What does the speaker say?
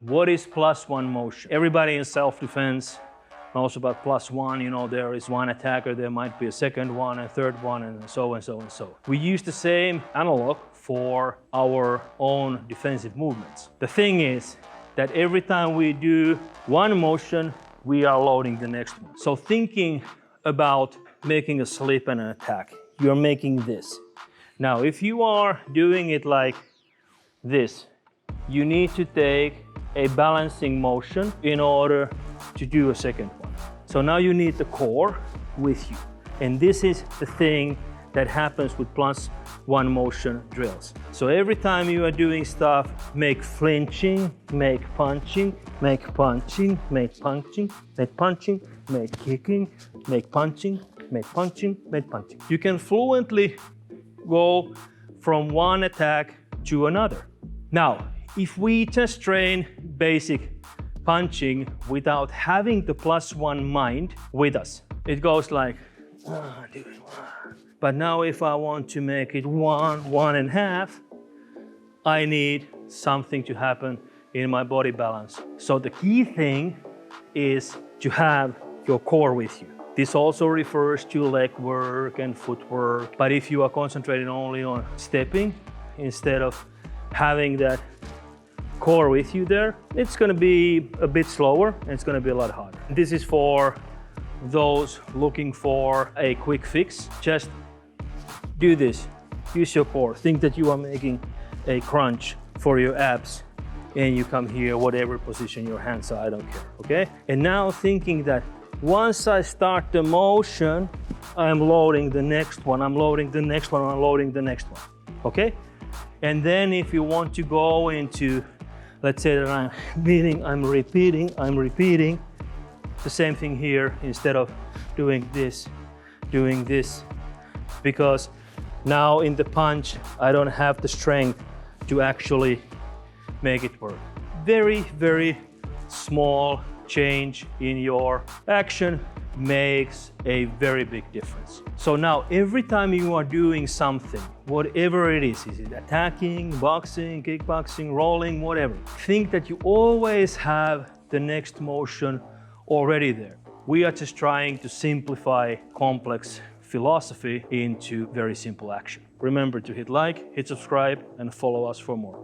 What is +1 motion? Everybody in self-defense knows about +1. You know, there is one attacker, there might be a second one, a third one, and so and so and so. We use the same analog for our own defensive movements. The thing is that every time we do one motion, we are loading the next one. So thinking about making a slip and an attack, you're making this. Now, if you are doing it like this, you need to take a balancing motion in order to do a second one. So now you need the core with you. And this is the thing that happens with +1 motion drills. So every time you are doing stuff, make flinching, make punching, make punching, make punching, make punching, make kicking, make punching, make punching, make punching. You can fluently go from one attack to another. Now, if we just train basic punching without having the +1 mind with us, it goes like, but now if I want to make it 1.5, I need something to happen in my body balance. So the key thing is to have your core with you. This also refers to leg work and footwork, but if you are concentrating only on stepping instead of having that core with you there, it's going to be a bit slower and it's going to be a lot harder. This is for those looking for a quick fix. Just do this, use your core. Think that you are making a crunch for your abs and you come here, whatever position your hands are, I don't care, okay? And now thinking that once I start the motion, I'm loading the next one, I'm loading the next one, I'm loading the next one, okay? And then if you want to go into, let's say that I'm repeating, the same thing here, instead of doing this, because now in the punch, I don't have the strength to actually make it work. Very, very small change in your action makes a very big difference. So now every time you are doing something, whatever it is it attacking, boxing, kickboxing, rolling, whatever, think that you always have the next motion already there. We are just trying to simplify complex philosophy into very simple action. Remember to hit like, hit subscribe, and follow us for more.